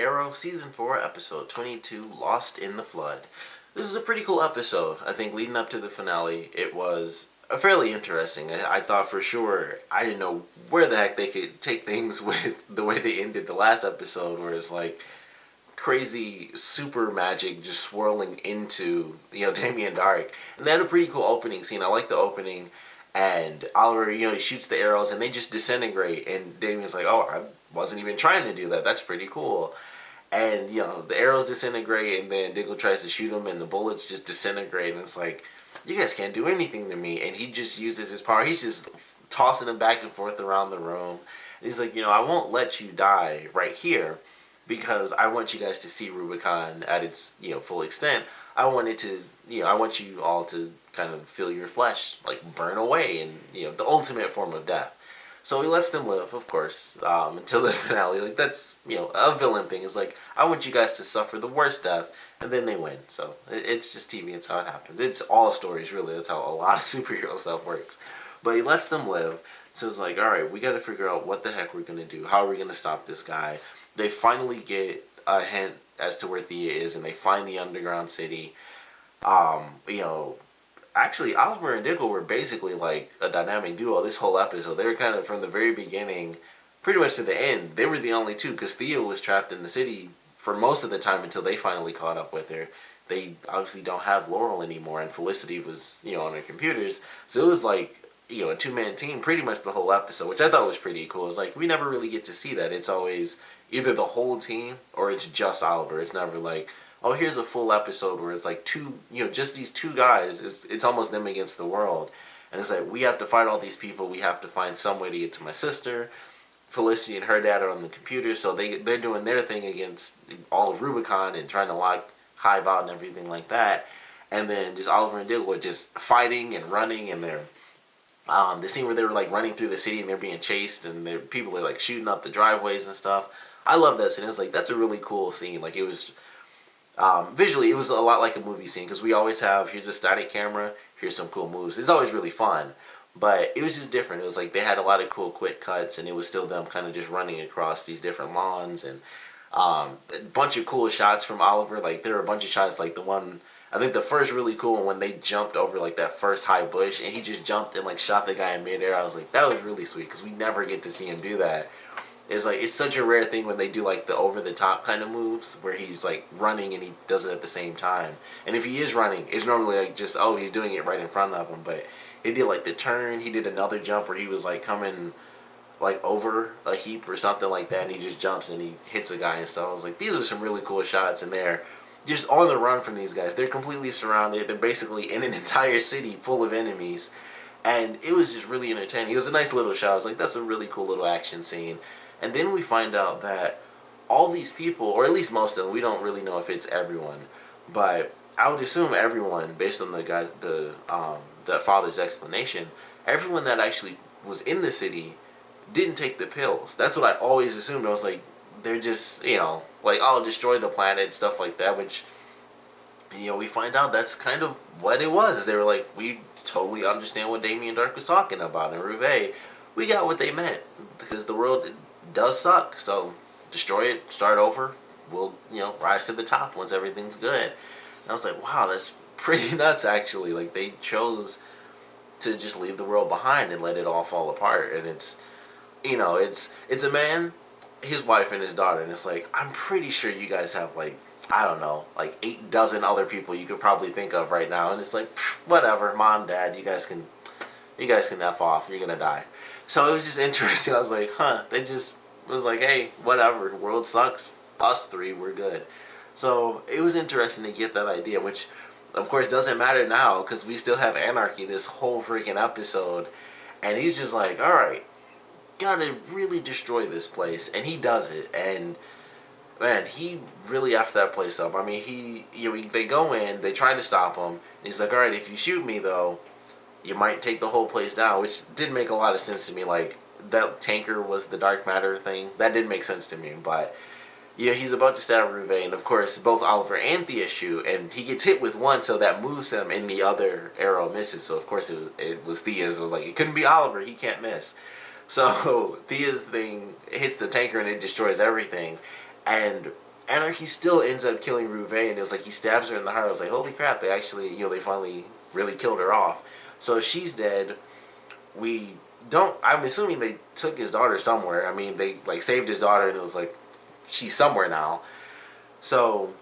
Arrow Season 4, Episode 22, Lost in the Flood. This is a pretty cool episode. I think leading up to the finale, it was fairly interesting. I thought for sure, I didn't know where the heck they could take things with the way they ended the last episode, where it's like crazy super magic just swirling into, Damien Dark. And they had a pretty cool opening scene. I like the opening. And Oliver, he shoots the arrows and they just disintegrate. And Damien's like, oh, I wasn't even trying to do that. That's pretty cool. And, the arrows disintegrate and then Diggle tries to shoot him and the bullets just disintegrate. And it's like, you guys can't do anything to me. And he just uses his power. He's just tossing them back and forth around the room. And he's like, I won't let you die right here because I want you guys to see Rubicon at its, full extent. I want you all to kind of feel your flesh, like, burn away and, the ultimate form of death. So he lets them live, of course, until the finale. Like, that's, a villain thing. It's like, I want you guys to suffer the worst death, and then they win. So, it's just TV. It's how it happens. It's all stories, really. That's how a lot of superhero stuff works. But he lets them live. So it's like, alright, we gotta figure out what the heck we're gonna do. How are we gonna stop this guy? They finally get a hint as to where Thea is, and they find the underground city. Actually, Oliver and Diggle were basically like a dynamic duo this whole episode. They were kind of from the very beginning, pretty much to the end. They were the only two because Thea was trapped in the city for most of the time until they finally caught up with her. They obviously don't have Laurel anymore, and Felicity was, on her computers. So it was like, a two-man team pretty much the whole episode, which I thought was pretty cool. It's like, we never really get to see that. It's always either the whole team or it's just Oliver. It's never like, oh, here's a full episode where it's like two, just these two guys. It's almost them against the world. And it's like, we have to fight all these people. We have to find some way to get to my sister. Felicity and her dad are on the computer, so they're doing their thing against all of Rubicon and trying to lock H.I.V.E. out and everything like that. And then just Oliver and Diggle are just fighting and running, and they're the scene where they were like running through the city and they're being chased and people are like shooting up the driveways and stuff. I love that scene. It was like, that's a really cool scene. Like, it was visually, it was a lot like a movie scene because we always have, here's a static camera, here's some cool moves. It's always really fun, but it was just different. It was like they had a lot of cool quick cuts, and it was still them kind of just running across these different lawns, and a bunch of cool shots from Oliver. Like, there were a bunch of shots, like the one, I think the first really cool one when they jumped over like that first high bush and he just jumped and like shot the guy in midair. I was like, that was really sweet because we never get to see him do that. It's like, it's such a rare thing when they do like the over the top kind of moves where he's like running and he does it at the same time. And if he is running, it's normally like just, oh, he's doing it right in front of him. But he did like the turn, he did another jump where he was like coming like over a heap or something like that, and he just jumps and he hits a guy and stuff. I was like, these are some really cool shots, and they're just on the run from these guys. They're completely surrounded. They're basically in an entire city full of enemies. And it was just really entertaining. It was a nice little shot. I was like, that's a really cool little action scene. And then we find out that all these people, or at least most of them, we don't really know if it's everyone, but I would assume everyone, based on the father's explanation, everyone that actually was in the city didn't take the pills. That's what I always assumed. I was like, they're just, like, oh, destroy the planet, stuff like that, which, we find out that's kind of what it was. They were like, we totally understand what Damien Dark was talking about in H.I.V.E. We got what they meant, because the world does suck, so destroy it, start over, we'll, rise to the top once everything's good. And I was like, wow, that's pretty nuts, actually. Like, they chose to just leave the world behind and let it all fall apart. And it's, it's a man, his wife, and his daughter, and it's like, I'm pretty sure you guys have, like, I don't know, like 8 dozen other people you could probably think of right now, and it's like, whatever, mom, dad, you guys can F off, you're gonna die. So it was just interesting. I was like, it was like, hey, whatever, the world sucks, us 3, we're good. So it was interesting to get that idea, which of course doesn't matter now because we still have anarchy this whole freaking episode. And he's just like, alright, gotta really destroy this place. And he does it. And man, he really effed that place up. I mean, they go in, they try to stop him, and he's like, alright, if you shoot me though, you might take the whole place down, which didn't make a lot of sense to me. Like, that tanker was the dark matter thing. That didn't make sense to me, but he's about to stab H.I.V.E., and of course both Oliver and Thea shoot, and he gets hit with one, so that moves him, and the other arrow misses. So of course it was Thea's. It was like, it couldn't be Oliver, he can't miss. So Thea's thing hits the tanker and it destroys everything, and Anarchy still ends up killing Ruve, and it was like he stabs her in the heart. I was like, holy crap, they actually, they finally really killed her off. So she's dead. We don't, I'm assuming they took his daughter somewhere. I mean, they like saved his daughter, and it was like, she's somewhere now. So,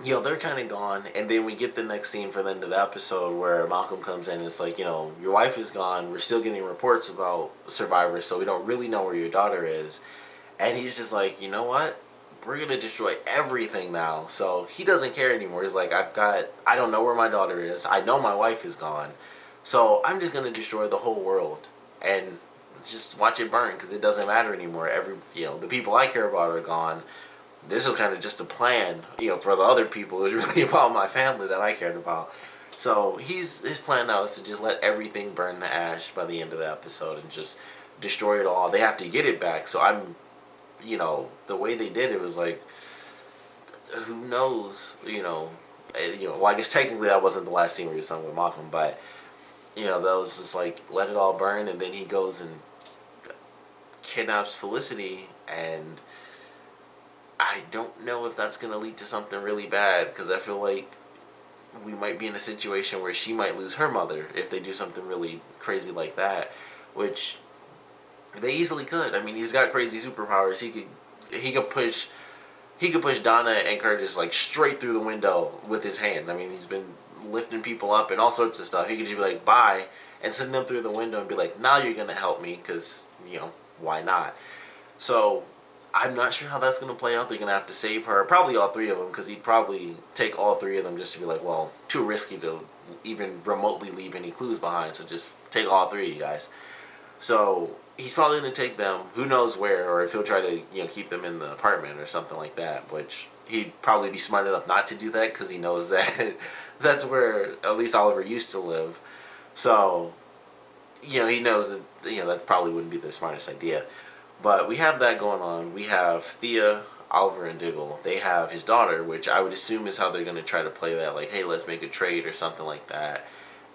they're kind of gone, and then we get the next scene for the end of the episode where Malcolm comes in and it's like, your wife is gone. We're still getting reports about survivors, so we don't really know where your daughter is. And he's just like, you know what? We're going to destroy everything now. So he doesn't care anymore. He's like, I don't know where my daughter is. I know my wife is gone. So I'm just going to destroy the whole world and just watch it burn because it doesn't matter anymore. The people I care about are gone. This was kind of just a plan, for the other people. It was really about my family that I cared about. So his plan now is to just let everything burn to ash by the end of the episode and just destroy it all. They have to get it back. So the way they did it was like, who knows, well, I guess technically that wasn't the last scene where he was talking with Malcolm, but, that was just like, let it all burn, and then he goes and kidnaps Felicity, and I don't know if that's going to lead to something really bad, because I feel like we might be in a situation where she might lose her mother if they do something really crazy like that, which they easily could. I mean, he's got crazy superpowers. He could push Donna and Curtis like straight through the window with his hands. I mean, he's been lifting people up and all sorts of stuff. He could just be like, bye, and send them through the window and be like, now you're going to help me because, why not? So I'm not sure how that's going to play out. They're going to have to save her. Probably all three of them, because he'd probably take all three of them just to be like, well, too risky to even remotely leave any clues behind, so just take all three of you guys. So he's probably going to take them, who knows where, or if he'll try to, keep them in the apartment or something like that, which he'd probably be smart enough not to do that because he knows that that's where at least Oliver used to live. So, he knows that, that probably wouldn't be the smartest idea. But we have that going on. We have Thea, Oliver, and Diggle. They have his daughter, which I would assume is how they're going to try to play that, like, hey, let's make a trade or something like that.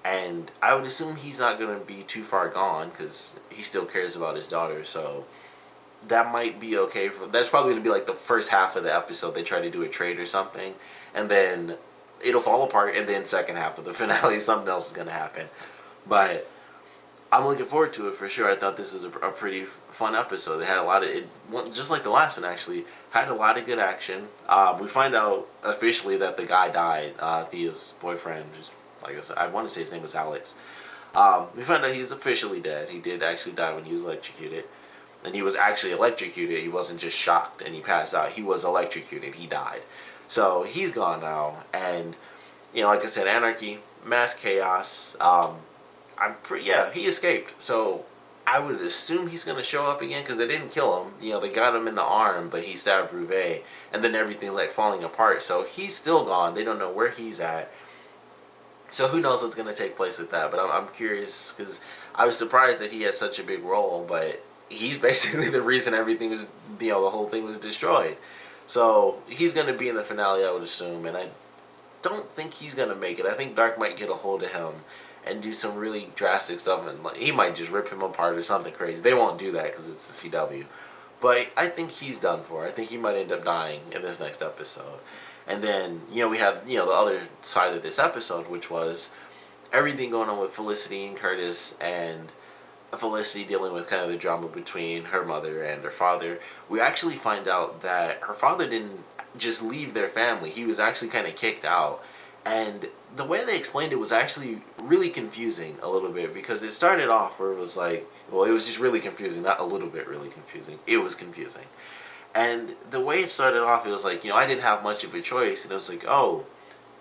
And I would assume he's not going to be too far gone because he still cares about his daughter. So that might be okay. That's probably going to be like the first half of the episode. They try to do a trade or something. And then it'll fall apart. And then second half of the finale, something else is going to happen. But I'm looking forward to it for sure. I thought this was a pretty fun episode. They had a lot of it, just like the last one actually, had a lot of good action. We find out officially that the guy died, Thea's boyfriend. Just like I said, I want to say his name was Alex. We find out he's officially dead. He did actually die when he was electrocuted, and he was actually electrocuted. He wasn't just shocked and he passed out. He was electrocuted. He died. So he's gone now, and like I said, anarchy, mass chaos. He escaped. So I would assume he's going to show up again because they didn't kill him. They got him in the arm, but he stabbed Ruve, and then everything's like falling apart. So he's still gone. They don't know where he's at. So who knows what's going to take place with that. But I'm curious because I was surprised that he had such a big role, but he's basically the reason everything was, the whole thing was destroyed. So he's going to be in the finale, I would assume, and I don't think he's going to make it. I think Dark might get a hold of him and do some really drastic stuff, and like, he might just rip him apart or something crazy. They won't do that because it's the CW. But I think he's done for. I think he might end up dying in this next episode. And then, we have, the other side of this episode, which was everything going on with Felicity and Curtis, and Felicity dealing with kind of the drama between her mother and her father. We actually find out that her father didn't just leave their family. He was actually kind of kicked out. And the way they explained it was actually really confusing a little bit, because it started off where it was like, well, it was just really confusing, not a little bit really confusing. It was confusing. And the way it started off, it was like, I didn't have much of a choice. And it was like, oh,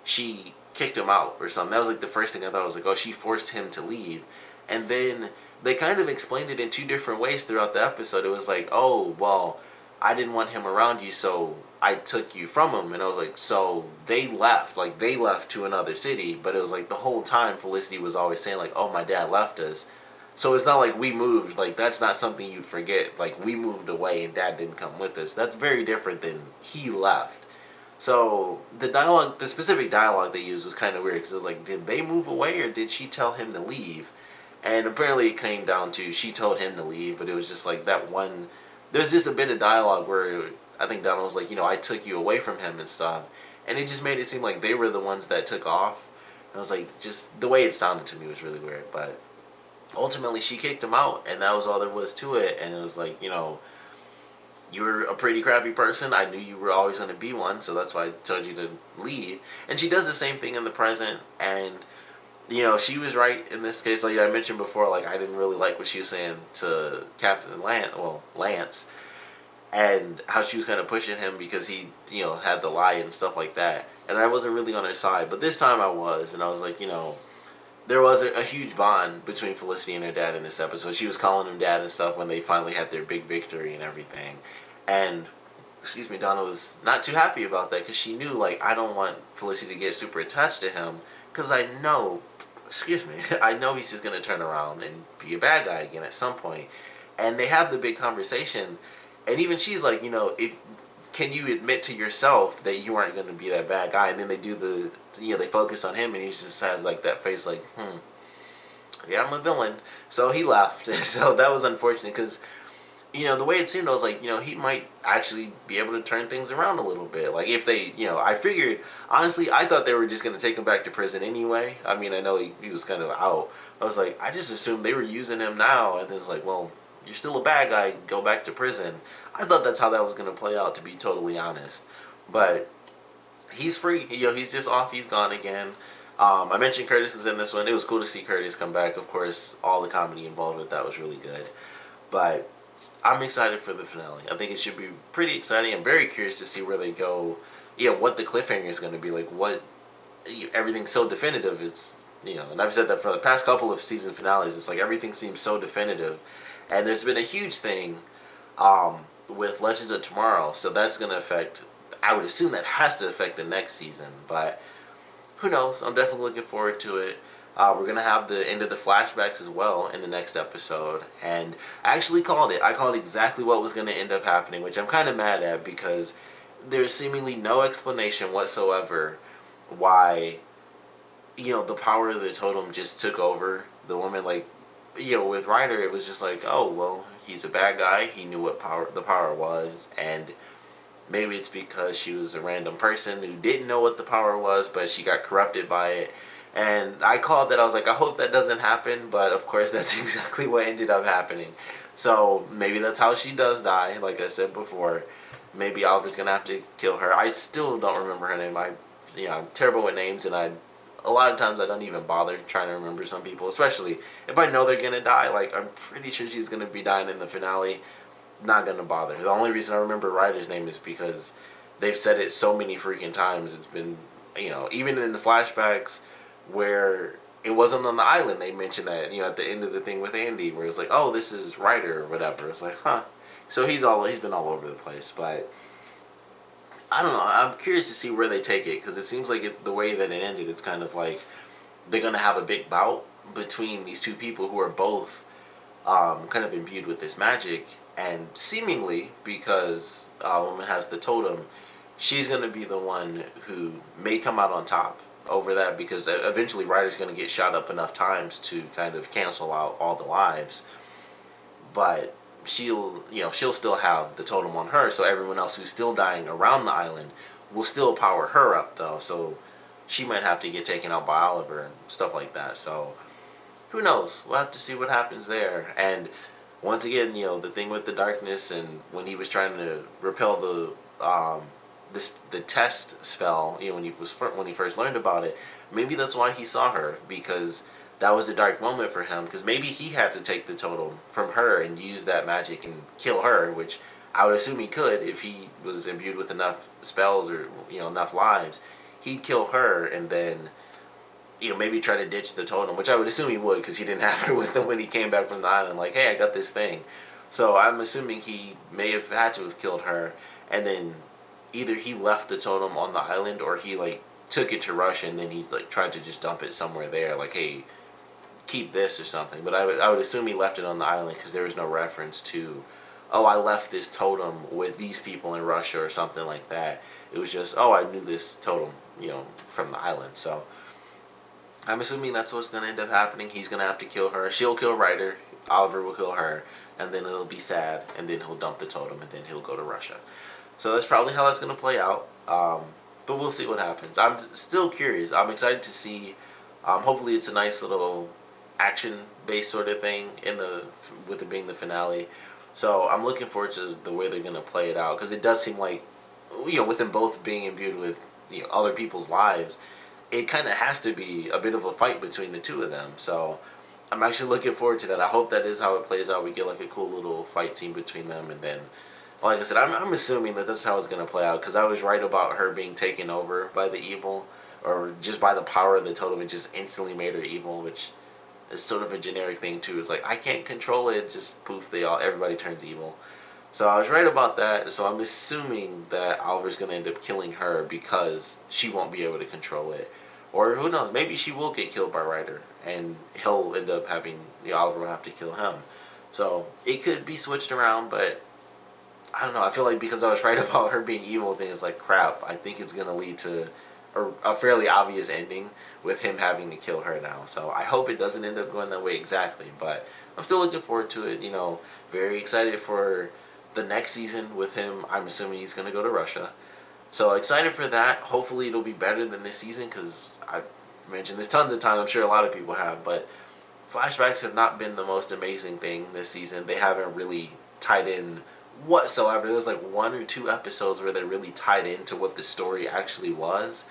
she kicked him out or something. That was like the first thing I thought. I was like, oh, she forced him to leave. And then they kind of explained it in two different ways throughout the episode. It was like, oh, well, I didn't want him around you, so I took you from him. And I was like, so they left. Like, they left to another city. But it was like the whole time Felicity was always saying, like, oh, my dad left us. So it's not like we moved. Like, that's not something you'd forget. Like, we moved away and Dad didn't come with us. That's very different than he left. So the specific dialogue they used was kind of weird, because it was like, did they move away or did she tell him to leave? And apparently it came down to she told him to leave, but it was just like that one. There's just a bit of dialogue where I think Donna was like, I took you away from him and stuff. And it just made it seem like they were the ones that took off. And I was like, just the way it sounded to me was really weird. But ultimately, she kicked him out, and that was all there was to it. And it was like, you were a pretty crappy person. I knew you were always going to be one, so that's why I told you to leave. And she does the same thing in the present, and she was right in this case. Like I mentioned before, like I didn't really like what she was saying to Captain Lance, and how she was kind of pushing him because he, had the lie and stuff like that. And I wasn't really on her side, but this time I was, and I was like, there was a huge bond between Felicity and her dad in this episode. She was calling him dad and stuff when they finally had their big victory and everything. And, excuse me, Donna was not too happy about that because she knew, like, I don't want Felicity to get super attached to him because I know, I know he's just going to turn around and be a bad guy again at some point. And they have the big conversation. And even she's like, can you admit to yourself that you aren't going to be that bad guy? And then they do they focus on him, and he just has like that face like, yeah, I'm a villain. So he left. So that was unfortunate because, the way it seemed, I was like, he might actually be able to turn things around a little bit. Like if they, I figured, honestly, I thought they were just going to take him back to prison anyway. I mean, I know he was kind of out. I was like, I just assumed they were using him now. And then it's like, well, you're still a bad guy, go back to prison. I thought that's how that was going to play out, to be totally honest. But he's free. He's just off. He's gone again. I mentioned Curtis is in this one. It was cool to see Curtis come back. Of course, all the comedy involved with that was really good. But I'm excited for the finale. I think it should be pretty exciting. I'm very curious to see where they go. What the cliffhanger is going to be. Like, what... Everything's so definitive. It's... and I've said that for the past couple of season finales. It's like everything seems so definitive. And there's been a huge thing with Legends of Tomorrow. So that's going to affect... I would assume that has to affect the next season. But who knows? I'm definitely looking forward to it. We're going to have the end of the flashbacks as well in the next episode. And I actually called it. I called exactly what was going to end up happening, which I'm kind of mad at because there's seemingly no explanation whatsoever why, the power of the totem just took over the woman. Like, with Ryder, it was just like, oh, well, he's a bad guy. He knew what the power was. And maybe it's because she was a random person who didn't know what the power was, but she got corrupted by it. And I called that. I was like, I hope that doesn't happen. But, of course, that's exactly what ended up happening. So, maybe that's how she does die, like I said before. Maybe Oliver's going to have to kill her. I still don't remember her name. I'm terrible with names, and a lot of times I don't even bother trying to remember some people. Especially if I know they're going to die. Like, I'm pretty sure she's going to be dying in the finale. Not going to bother. The only reason I remember Ryder's name is because they've said it so many freaking times. It's been, even in the flashbacks where it wasn't on the island, they mentioned that, at the end of the thing with Andy, where it's like, oh, this is Ryder or whatever. It's like, huh. So he's been all over the place, but I don't know. I'm curious to see where they take it, because it seems like the way that it ended, it's kind of like they're going to have a big bout between these two people who are both kind of imbued with this magic, and seemingly, because a woman has the totem, she's going to be the one who may come out on top over that, because eventually Ryder's going to get shot up enough times to kind of cancel out all the lives. But she'll still have the totem on her, so everyone else who's still dying around the island will still power her up, though. So she might have to get taken out by Oliver and stuff like that. So who knows? We'll have to see what happens there. And once again, the thing with the darkness, and when he was trying to repel the test spell, when he first learned about it, maybe that's why he saw her, because that was a dark moment for him, because maybe he had to take the totem from her and use that magic and kill her, which I would assume he could if he was imbued with enough spells or enough lives. He'd kill her and then maybe try to ditch the totem, which I would assume he would, because he didn't have her with him when he came back from the island, like, hey, I got this thing. So I'm assuming he may have had to have killed her, and then either he left the totem on the island, or he took it to Russia and then he tried to just dump it somewhere there, like, hey, keep this or something. But I would assume he left it on the island, because there was no reference to, oh, I left this totem with these people in Russia or something like that. It was just, oh, I knew this totem, from the island. So I'm assuming that's what's going to end up happening. He's going to have to kill her. She'll kill Ryder. Oliver will kill her. And then it'll be sad. And then he'll dump the totem. And then he'll go to Russia. So that's probably how that's going to play out. But we'll see what happens. I'm still curious. I'm excited to see. Hopefully, it's a nice little action-based sort of thing with it being the finale. So I'm looking forward to the way they're going to play it out, because it does seem like, with them both being imbued with other people's lives, it kind of has to be a bit of a fight between the two of them. So I'm actually looking forward to that. I hope that is how it plays out. We get like a cool little fight scene between them, and then, like I said, I'm assuming that that's how it's going to play out, because I was right about her being taken over by the evil, or just by the power of the totem. It just instantly made her evil, which is sort of a generic thing too. It's like, I can't control it, just poof, everybody turns evil. So I was right about that. So I'm assuming that Oliver's going to end up killing her because she won't be able to control it. Or who knows, maybe she will get killed by Ryder, and he'll end up having, Oliver will have to kill him. So it could be switched around, but I don't know. I feel like because I was right about her being evil, things like crap, I think it's going to lead to a fairly obvious ending with him having to kill her now. So I hope it doesn't end up going that way exactly, but I'm still looking forward to it. Very excited for the next season with him. I'm assuming he's going to go to Russia. So excited for that. Hopefully it'll be better than this season, because I've mentioned this tons of times. I'm sure a lot of people have, but flashbacks have not been the most amazing thing this season. They haven't really tied in whatsoever. There's like 1 or 2 episodes where they really tied into what the story actually was.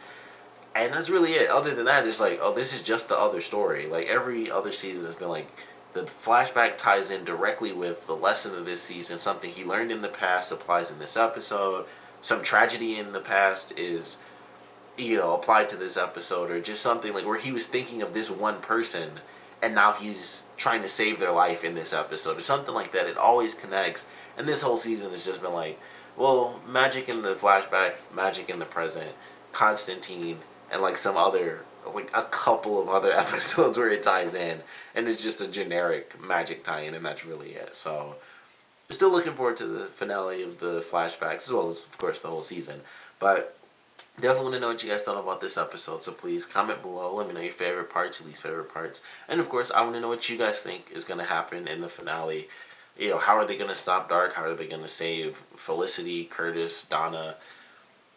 And that's really it. Other than that, it's like, oh, this is just the other story. Like, every other season has been like, the flashback ties in directly with the lesson of this season. Something he learned in the past applies in this episode. Some tragedy in the past is, applied to this episode. Or just something like where he was thinking of this one person, and now he's trying to save their life in this episode. Or something like that. It always connects. And this whole season has just been like, well, magic in the flashback, magic in the present, Constantine, and like some other, like a couple of other episodes where it ties in, and it's just a generic magic tie-in, and that's really it. So still looking forward to the finale of the flashbacks, as well as, of course, the whole season. But definitely want to know what you guys thought about this episode, so please comment below. Let me know your favorite parts, your least favorite parts, and of course I want to know what you guys think is going to happen in the finale. How are they going to stop Dark? How are they going to save Felicity, Curtis, Donna?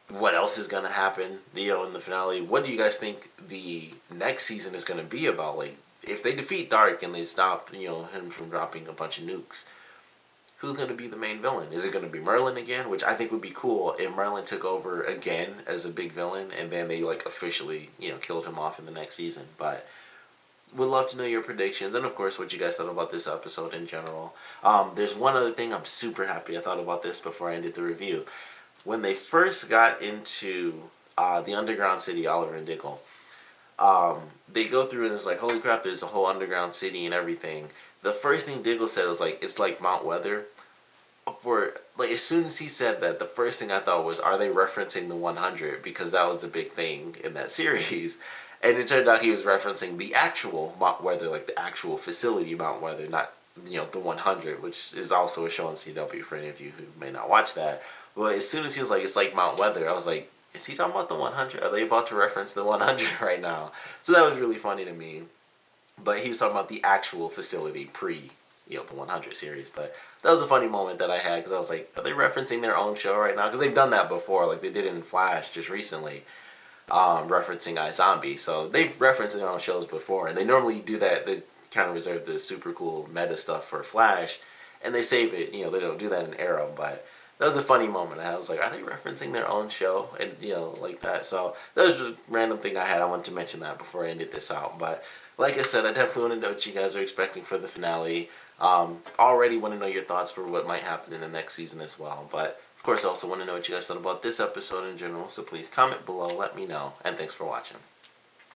What else is going to happen, in the finale? What do you guys think the next season is going to be about? Like, if they defeat Dark and they stop, him from dropping a bunch of nukes, who's going to be the main villain? Is it going to be Merlin again? Which I think would be cool if Merlin took over again as a big villain, and then they, like, officially, killed him off in the next season. But would love to know your predictions, and of course what you guys thought about this episode in general. There's one other thing I'm super happy I thought about this before I ended the review. When they first got into the underground city, Oliver and Diggle, they go through and it's like, holy crap, there's a whole underground city and everything. The first thing Diggle said was like, it's like Mount Weather. As soon as he said that, the first thing I thought was, are they referencing the 100? Because that was a big thing in that series. And it turned out he was referencing the actual Mount Weather, like the actual facility Mount Weather, not, the 100, which is also a show on CW for any of you who may not watch that. But as soon as he was like, it's like Mount Weather, I was like, is he talking about the 100? Are they about to reference the 100 right now? So that was really funny to me. But he was talking about the actual facility pre, the 100 series. But that was a funny moment that I had, because I was like, are they referencing their own show right now? Because they've done that before, like they did in Flash just recently, referencing iZombie. So they've referenced their own shows before, and they normally do that. They kind of reserve the super cool meta stuff for Flash, and they save it. They don't do that in Arrow, but that was a funny moment. I was like, are they referencing their own show? And, like that. So that was just a random thing I had. I wanted to mention that before I ended this out. But like I said, I definitely want to know what you guys are expecting for the finale. Already want to know your thoughts for what might happen in the next season as well. But, of course, I also want to know what you guys thought about this episode in general. So please comment below, let me know. And thanks for watching.